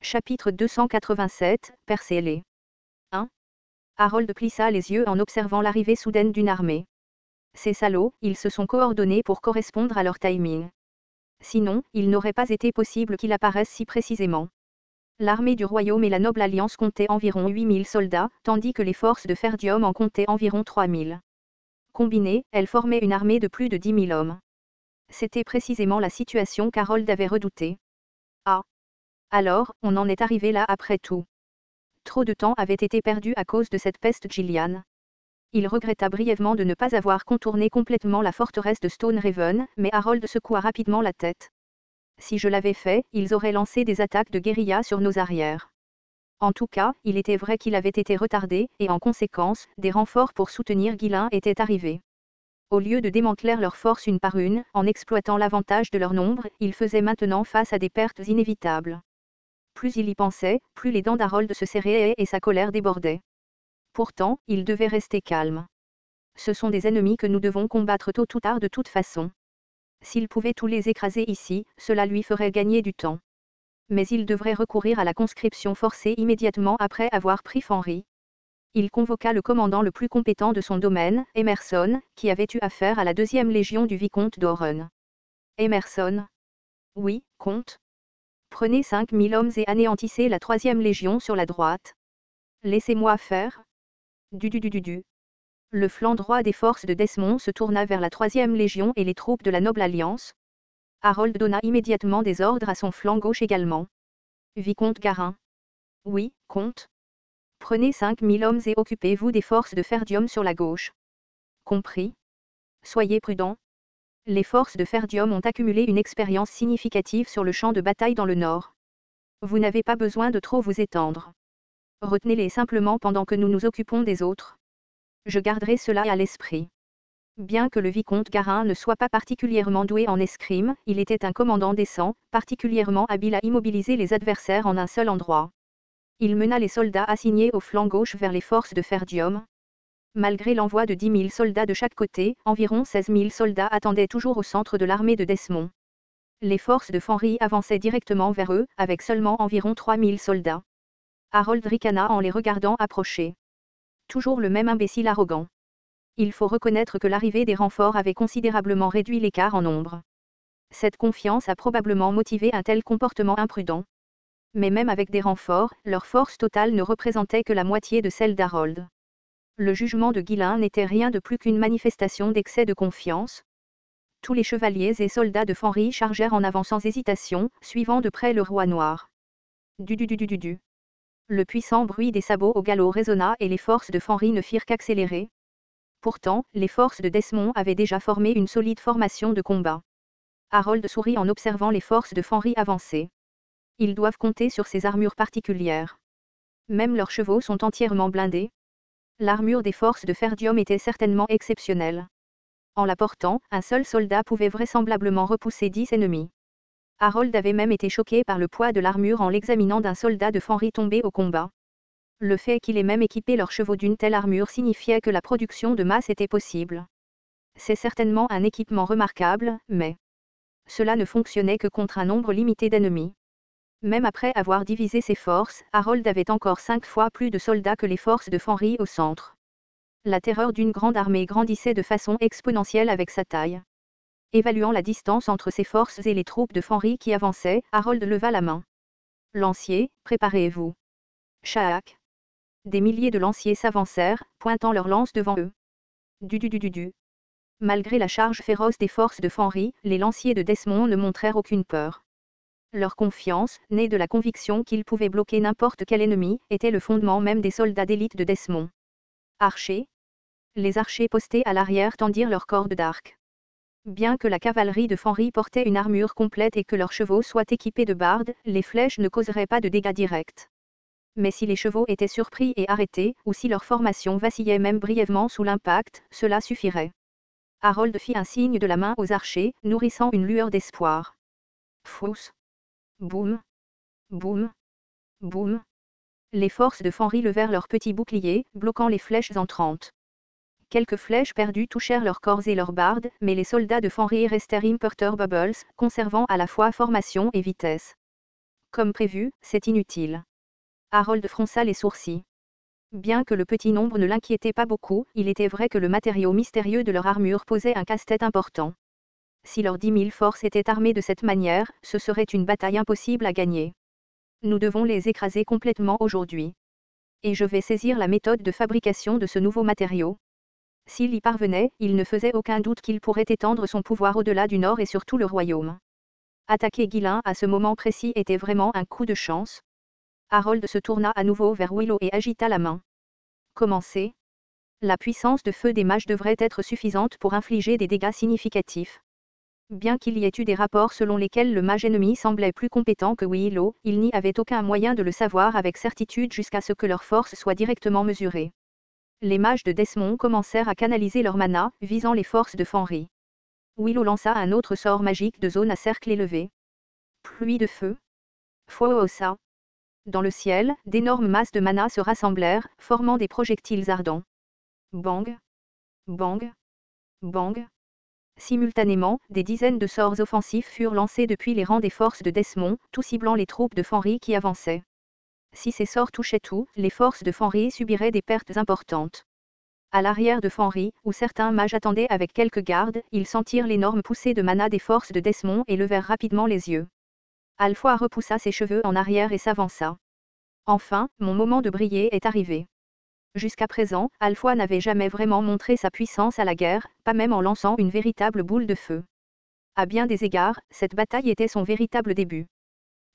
Chapitre 287, Persélé. 1. Harold plissa les yeux en observant l'arrivée soudaine d'une armée. Ces salauds, ils se sont coordonnés pour correspondre à leur timing. Sinon, il n'aurait pas été possible qu'il apparaisse si précisément. L'armée du royaume et la noble alliance comptaient environ 8000 soldats, tandis que les forces de Ferdium en comptaient environ 3000. Combinées, elles formaient une armée de plus de 10 000 hommes. C'était précisément la situation qu'Harold avait redoutée. Ah! Alors, on en est arrivé là après tout. Trop de temps avait été perdu à cause de cette peste Gillian. Il regretta brièvement de ne pas avoir contourné complètement la forteresse de Stonehaven, mais Harold secoua rapidement la tête. Si je l'avais fait, ils auraient lancé des attaques de guérilla sur nos arrières. En tout cas, il était vrai qu'il avait été retardé, et en conséquence, des renforts pour soutenir Ghislain étaient arrivés. Au lieu de démanteler leurs forces une par une, en exploitant l'avantage de leur nombre, ils faisaient maintenant face à des pertes inévitables. Plus il y pensait, plus les dents d'Harold se serraient et sa colère débordait. Pourtant, il devait rester calme. Ce sont des ennemis que nous devons combattre tôt ou tard de toute façon. S'il pouvait tous les écraser ici, cela lui ferait gagner du temps. Mais il devrait recourir à la conscription forcée immédiatement après avoir pris Fenry. Il convoqua le commandant le plus compétent de son domaine, Emerson, qui avait eu affaire à la 2e légion du vicomte d'Oren. Emerson. Oui, comte. Prenez 5000 hommes et anéantissez la 3e légion sur la droite. Laissez-moi faire. Du. Le flanc droit des forces de Desmond se tourna vers la 3e légion et les troupes de la noble alliance. Harold donna immédiatement des ordres à son flanc gauche également. Vicomte Garin. Oui, comte. Prenez 5000 hommes et occupez-vous des forces de Ferdium sur la gauche. Compris. Soyez prudents. Les forces de Ferdium ont accumulé une expérience significative sur le champ de bataille dans le nord. Vous n'avez pas besoin de trop vous étendre. Retenez-les simplement pendant que nous nous occupons des autres. Je garderai cela à l'esprit. Bien que le vicomte Garin ne soit pas particulièrement doué en escrime, il était un commandant décent, particulièrement habile à immobiliser les adversaires en un seul endroit. Il mena les soldats assignés au flanc gauche vers les forces de Ferdium. Malgré l'envoi de 10 000 soldats de chaque côté, environ 16 000 soldats attendaient toujours au centre de l'armée de Desmond. Les forces de Fenry avançaient directement vers eux, avec seulement environ 3 000 soldats. Harold ricana en les regardant approcher. Toujours le même imbécile arrogant. Il faut reconnaître que l'arrivée des renforts avait considérablement réduit l'écart en nombre. Cette confiance a probablement motivé un tel comportement imprudent. Mais même avec des renforts, leur force totale ne représentait que la moitié de celle d'Harold. Le jugement de Ghislain n'était rien de plus qu'une manifestation d'excès de confiance. Tous les chevaliers et soldats de Fenry chargèrent en avant sans hésitation, suivant de près le roi noir. Du. Le puissant bruit des sabots au galop résonna et les forces de Fenry ne firent qu'accélérer. Pourtant, les forces de Desmond avaient déjà formé une solide formation de combat. Harold sourit en observant les forces de Fenry avancer. Ils doivent compter sur ces armures particulières. Même leurs chevaux sont entièrement blindés. L'armure des forces de Ferdium était certainement exceptionnelle. En la portant, un seul soldat pouvait vraisemblablement repousser 10 ennemis. Harold avait même été choqué par le poids de l'armure en l'examinant d'un soldat de Fenry tombé au combat. Le fait qu'il ait même équipé leurs chevaux d'une telle armure signifiait que la production de masse était possible. C'est certainement un équipement remarquable, mais cela ne fonctionnait que contre un nombre limité d'ennemis. Même après avoir divisé ses forces, Harold avait encore 5 fois plus de soldats que les forces de Fenry au centre. La terreur d'une grande armée grandissait de façon exponentielle avec sa taille. Évaluant la distance entre ses forces et les troupes de Fenry qui avançaient, Harold leva la main. Lanciers, préparez-vous. Chaak. Des milliers de lanciers s'avancèrent, pointant leurs lances devant eux. Du. Malgré la charge féroce des forces de Fenry, les lanciers de Desmond ne montrèrent aucune peur. Leur confiance, née de la conviction qu'ils pouvaient bloquer n'importe quel ennemi, était le fondement même des soldats d'élite de Desmond. Archers. Les archers postés à l'arrière tendirent leurs cordes d'arc. Bien que la cavalerie de Fenry portait une armure complète et que leurs chevaux soient équipés de bardes, les flèches ne causeraient pas de dégâts directs. Mais si les chevaux étaient surpris et arrêtés, ou si leur formation vacillait même brièvement sous l'impact, cela suffirait. Harold fit un signe de la main aux archers, nourrissant une lueur d'espoir. Fous. Boum. Boum. Boum. Les forces de Fenry levèrent leurs petits boucliers, bloquant les flèches entrantes. Quelques flèches perdues touchèrent leurs corps et leurs bardes, mais les soldats de Fenry restèrent imperturbables, conservant à la fois formation et vitesse. Comme prévu, c'est inutile. Harold fronça les sourcils. Bien que le petit nombre ne l'inquiétait pas beaucoup, il était vrai que le matériau mystérieux de leur armure posait un casse-tête important. Si leurs 10 000 forces étaient armées de cette manière, ce serait une bataille impossible à gagner. Nous devons les écraser complètement aujourd'hui. Et je vais saisir la méthode de fabrication de ce nouveau matériau. S'il y parvenait, il ne faisait aucun doute qu'il pourrait étendre son pouvoir au-delà du nord et sur tout le royaume. Attaquer Guilin à ce moment précis était vraiment un coup de chance. Harold se tourna à nouveau vers Willow et agita la main. Commencez. La puissance de feu des mages devrait être suffisante pour infliger des dégâts significatifs. Bien qu'il y ait eu des rapports selon lesquels le mage ennemi semblait plus compétent que Willow, il n'y avait aucun moyen de le savoir avec certitude jusqu'à ce que leur force soit directement mesurée. Les mages de Desmond commencèrent à canaliser leur mana, visant les forces de Fenris. Willow lança un autre sort magique de zone à cercle élevé. Pluie de feu. Fouosa. Dans le ciel, d'énormes masses de mana se rassemblèrent, formant des projectiles ardents. Bang. Bang. Bang. Simultanément, des dizaines de sorts offensifs furent lancés depuis les rangs des forces de Desmond, tout ciblant les troupes de Fenris qui avançaient. Si ces sorts touchaient tout, les forces de Fenris subiraient des pertes importantes. À l'arrière de Fenris, où certains mages attendaient avec quelques gardes, ils sentirent l'énorme poussée de mana des forces de Desmond et levèrent rapidement les yeux. Alpha repoussa ses cheveux en arrière et s'avança. Enfin, mon moment de briller est arrivé. Jusqu'à présent, Alpha n'avait jamais vraiment montré sa puissance à la guerre, pas même en lançant une véritable boule de feu. À bien des égards, cette bataille était son véritable début.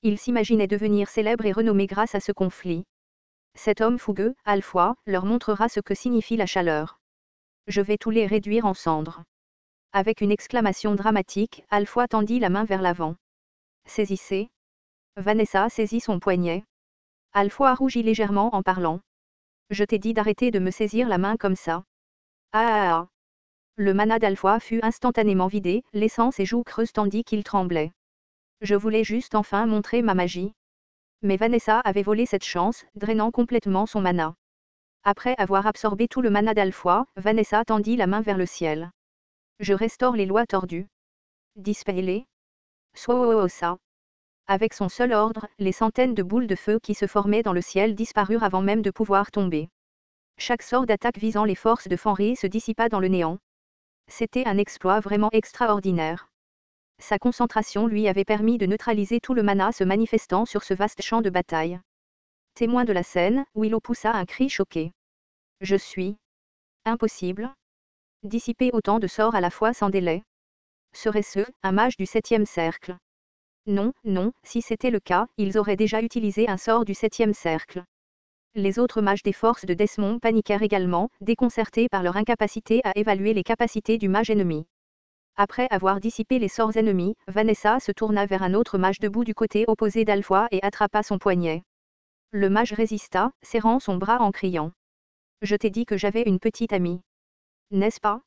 Il s'imaginait devenir célèbre et renommé grâce à ce conflit. Cet homme fougueux, Alpha, leur montrera ce que signifie la chaleur. Je vais tous les réduire en cendres. Avec une exclamation dramatique, Alpha tendit la main vers l'avant. Saisissez. Vanessa saisit son poignet. Alpha rougit légèrement en parlant. Je t'ai dit d'arrêter de me saisir la main comme ça. Ah. Le mana d'Alpha fut instantanément vidé, laissant ses joues creuses tandis qu'il tremblait. Je voulais juste enfin montrer ma magie. Mais Vanessa avait volé cette chance, drainant complètement son mana. Après avoir absorbé tout le mana d'Alpha, Vanessa tendit la main vers le ciel. Je restaure les lois tordues. Dispellez. Swooosa. Avec son seul ordre, les centaines de boules de feu qui se formaient dans le ciel disparurent avant même de pouvoir tomber. Chaque sort d'attaque visant les forces de Fenris se dissipa dans le néant. C'était un exploit vraiment extraordinaire. Sa concentration lui avait permis de neutraliser tout le mana se manifestant sur ce vaste champ de bataille. Témoin de la scène, Willow poussa un cri choqué. Je suis impossible. Dissiper autant de sorts à la fois sans délai. Serait-ce un mage du 7e cercle? Non, non, si c'était le cas, ils auraient déjà utilisé un sort du 7e cercle. Les autres mages des forces de Desmond paniquèrent également, déconcertés par leur incapacité à évaluer les capacités du mage ennemi. Après avoir dissipé les sorts ennemis, Vanessa se tourna vers un autre mage debout du côté opposé d'Alpha et attrapa son poignet. Le mage résista, serrant son bras en criant. Je t'ai dit que j'avais une petite amie. N'est-ce pas?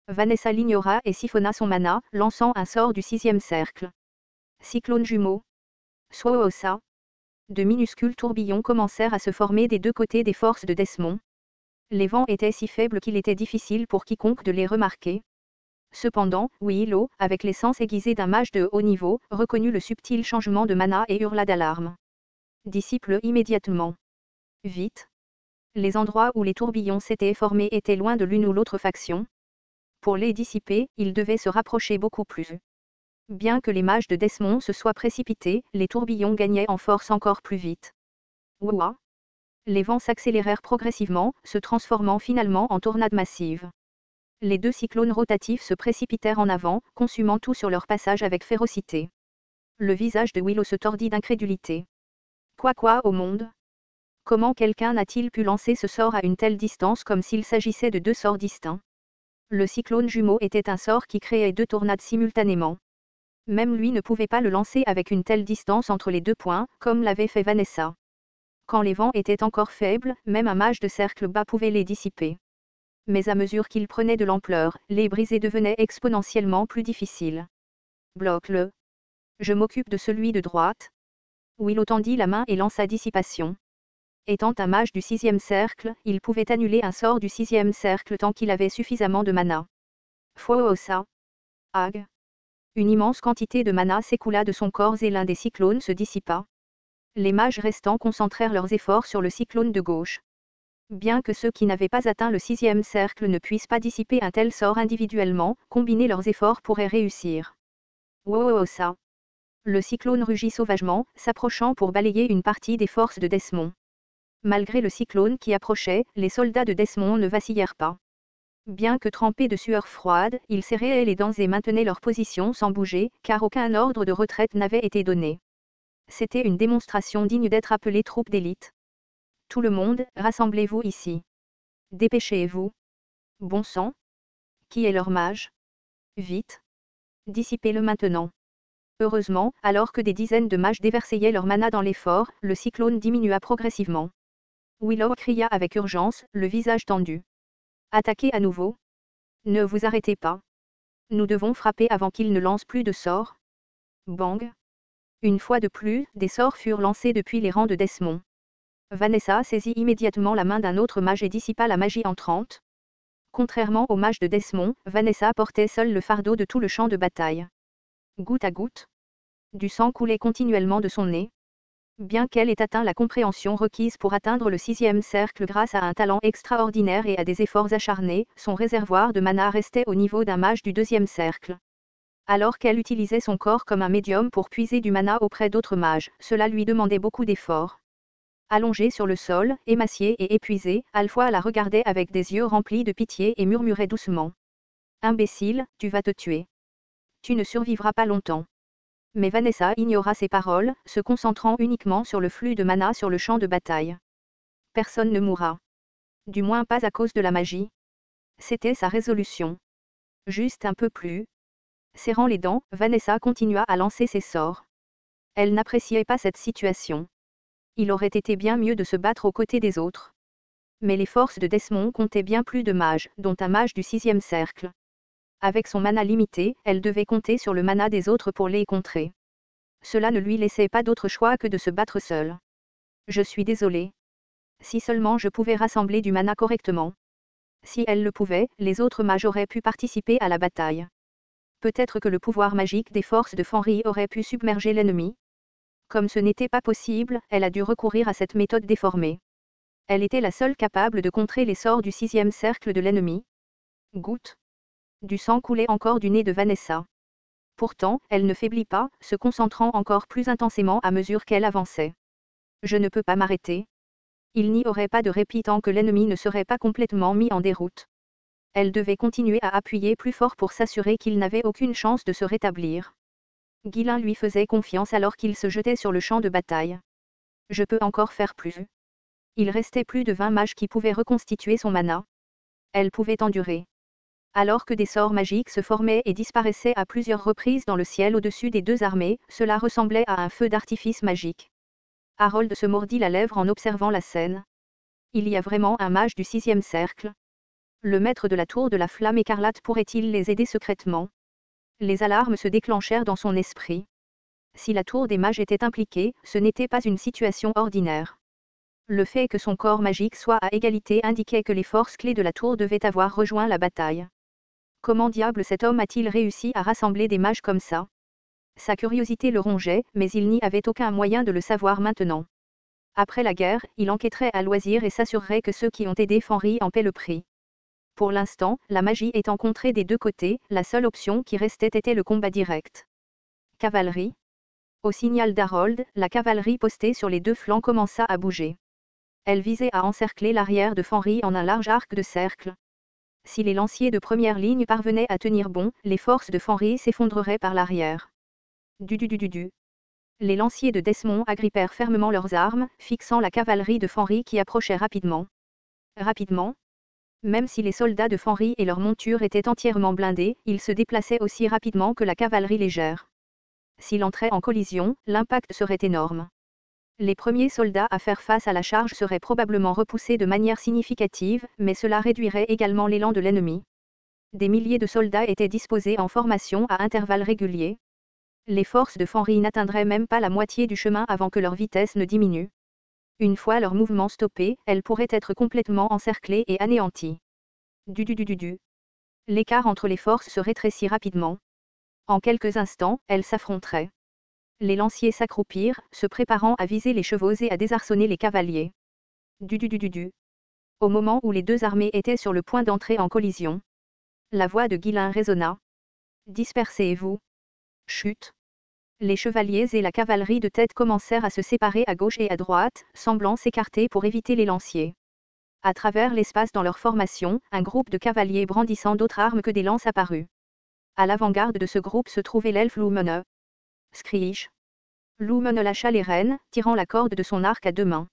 Vanessa l'ignora et siphonna son mana, lançant un sort du 6e cercle. Cyclone jumeau. Swooosa. De minuscules tourbillons commencèrent à se former des deux côtés des forces de Desmond. Les vents étaient si faibles qu'il était difficile pour quiconque de les remarquer. Cependant, Willow, avec les sens aiguisés d'un mage de haut niveau, reconnut le subtil changement de mana et hurla d'alarme. Dissipe-le immédiatement. Vite. Les endroits où les tourbillons s'étaient formés étaient loin de l'une ou l'autre faction. Pour les dissiper, ils devaient se rapprocher beaucoup plus. Bien que les mages de Desmond se soient précipités, les tourbillons gagnaient en force encore plus vite. Ouah! Les vents s'accélérèrent progressivement, se transformant finalement en tornades massives. Les deux cyclones rotatifs se précipitèrent en avant, consumant tout sur leur passage avec férocité. Le visage de Willow se tordit d'incrédulité. Quoi au monde? Comment quelqu'un n'a-t-il pu lancer ce sort à une telle distance comme s'il s'agissait de deux sorts distincts? Le cyclone jumeau était un sort qui créait deux tornades simultanément. Même lui ne pouvait pas le lancer avec une telle distance entre les deux points, comme l'avait fait Vanessa. Quand les vents étaient encore faibles, même un mage de cercle bas pouvait les dissiper. Mais à mesure qu'ils prenaient de l'ampleur, les briser devenaient exponentiellement plus difficiles. Bloque-le. Je m'occupe de celui de droite. Willow tendit la main et lança dissipation. Étant un mage du 6e cercle, il pouvait annuler un sort du 6e cercle tant qu'il avait suffisamment de mana. Fouosa. Ag. Une immense quantité de mana s'écoula de son corps et l'un des cyclones se dissipa. Les mages restants concentrèrent leurs efforts sur le cyclone de gauche. Bien que ceux qui n'avaient pas atteint le 6e cercle ne puissent pas dissiper un tel sort individuellement, combiner leurs efforts pourrait réussir. Wow, ça! Le cyclone rugit sauvagement, s'approchant pour balayer une partie des forces de Desmond. Malgré le cyclone qui approchait, les soldats de Desmond ne vacillèrent pas. Bien que trempés de sueur froide, ils serraient les dents et maintenaient leur position sans bouger, car aucun ordre de retraite n'avait été donné. C'était une démonstration digne d'être appelée troupe d'élite. Tout le monde, rassemblez-vous ici. Dépêchez-vous. Bon sang. Qui est leur mage? Vite. Dissipez-le maintenant. Heureusement, alors que des dizaines de mages déversaillaient leur mana dans l'effort, le cyclone diminua progressivement. Willow cria avec urgence, le visage tendu. Attaquez à nouveau. Ne vous arrêtez pas. Nous devons frapper avant qu'il ne lance plus de sorts. Bang. Une fois de plus, des sorts furent lancés depuis les rangs de Desmond. Vanessa saisit immédiatement la main d'un autre mage et dissipa la magie entrante. Contrairement au mage de Desmond, Vanessa portait seule le fardeau de tout le champ de bataille. Goutte à goutte. Du sang coulait continuellement de son nez. Bien qu'elle ait atteint la compréhension requise pour atteindre le 6e cercle grâce à un talent extraordinaire et à des efforts acharnés, son réservoir de mana restait au niveau d'un mage du 2e cercle. Alors qu'elle utilisait son corps comme un médium pour puiser du mana auprès d'autres mages, cela lui demandait beaucoup d'efforts. Allongée sur le sol, émaciée et épuisée, Alpha la regardait avec des yeux remplis de pitié et murmurait doucement. « Imbécile, tu vas te tuer. Tu ne survivras pas longtemps. » Mais Vanessa ignora ces paroles, se concentrant uniquement sur le flux de mana sur le champ de bataille. Personne ne mourra. Du moins pas à cause de la magie. C'était sa résolution. Juste un peu plus. Serrant les dents, Vanessa continua à lancer ses sorts. Elle n'appréciait pas cette situation. Il aurait été bien mieux de se battre aux côtés des autres. Mais les forces de Desmond comptaient bien plus de mages, dont un mage du 6e cercle. Avec son mana limité, elle devait compter sur le mana des autres pour les contrer. Cela ne lui laissait pas d'autre choix que de se battre seule. Je suis désolée. Si seulement je pouvais rassembler du mana correctement. Si elle le pouvait, les autres mages auraient pu participer à la bataille. Peut-être que le pouvoir magique des forces de Fenrir aurait pu submerger l'ennemi. Comme ce n'était pas possible, elle a dû recourir à cette méthode déformée. Elle était la seule capable de contrer les sorts du 6e cercle de l'ennemi. Goutte. Du sang coulait encore du nez de Vanessa. Pourtant, elle ne faiblit pas, se concentrant encore plus intensément à mesure qu'elle avançait. Je ne peux pas m'arrêter. Il n'y aurait pas de répit tant que l'ennemi ne serait pas complètement mis en déroute. Elle devait continuer à appuyer plus fort pour s'assurer qu'il n'avait aucune chance de se rétablir. Guilin lui faisait confiance alors qu'il se jetait sur le champ de bataille. Je peux encore faire plus. Il restait plus de 20 mages qui pouvaient reconstituer son mana. Elle pouvait endurer. Alors que des sorts magiques se formaient et disparaissaient à plusieurs reprises dans le ciel au-dessus des deux armées, cela ressemblait à un feu d'artifice magique. Harold se mordit la lèvre en observant la scène. Il y a vraiment un mage du 6e cercle. Le maître de la tour de la flamme écarlate pourrait-il les aider secrètement? Les alarmes se déclenchèrent dans son esprit. Si la tour des mages était impliquée, ce n'était pas une situation ordinaire. Le fait que son corps magique soit à égalité indiquait que les forces clés de la tour devaient avoir rejoint la bataille. Comment diable cet homme a-t-il réussi à rassembler des mages comme ça? Sa curiosité le rongeait, mais il n'y avait aucun moyen de le savoir maintenant. Après la guerre, il enquêterait à loisir et s'assurerait que ceux qui ont aidé Fenrir en paient le prix. Pour l'instant, la magie étant contrée des deux côtés, la seule option qui restait était le combat direct. Cavalerie. Au signal d'Harold, la cavalerie postée sur les deux flancs commença à bouger. Elle visait à encercler l'arrière de Fenrir en un large arc de cercle. Si les lanciers de première ligne parvenaient à tenir bon, les forces de Fenrir s'effondreraient par l'arrière. Du. Les lanciers de Desmond agrippèrent fermement leurs armes, fixant la cavalerie de Fenrir qui approchait rapidement. Rapidement. Même si les soldats de Fenrir et leurs montures étaient entièrement blindés, ils se déplaçaient aussi rapidement que la cavalerie légère. S'il entrait en collision, l'impact serait énorme. Les premiers soldats à faire face à la charge seraient probablement repoussés de manière significative, mais cela réduirait également l'élan de l'ennemi. Des milliers de soldats étaient disposés en formation à intervalles réguliers. Les forces de Fenrir n'atteindraient même pas la moitié du chemin avant que leur vitesse ne diminue. Une fois leur mouvement stoppé, elles pourraient être complètement encerclées et anéanties. Du. L'écart entre les forces se rétrécit rapidement. En quelques instants, elles s'affronteraient. Les lanciers s'accroupirent, se préparant à viser les chevaux et à désarçonner les cavaliers. Du. Au moment où les deux armées étaient sur le point d'entrer en collision, la voix de Guillain résonna. Dispersez-vous. Chut. Les chevaliers et la cavalerie de tête commencèrent à se séparer à gauche et à droite, semblant s'écarter pour éviter les lanciers. À travers l'espace dans leur formation, un groupe de cavaliers brandissant d'autres armes que des lances apparut. À l'avant-garde de ce groupe se trouvait l'elfe Lumene. Screech. Lumene lâcha les rênes, tirant la corde de son arc à deux mains.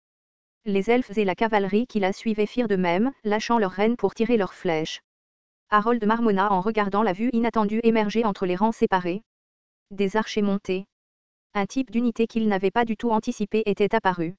Les elfes et la cavalerie qui la suivaient firent de même, lâchant leurs rênes pour tirer leurs flèches. Harold marmonna en regardant la vue inattendue émerger entre les rangs séparés. Des archers montés. Un type d'unité qu'il n'avait pas du tout anticipé était apparu.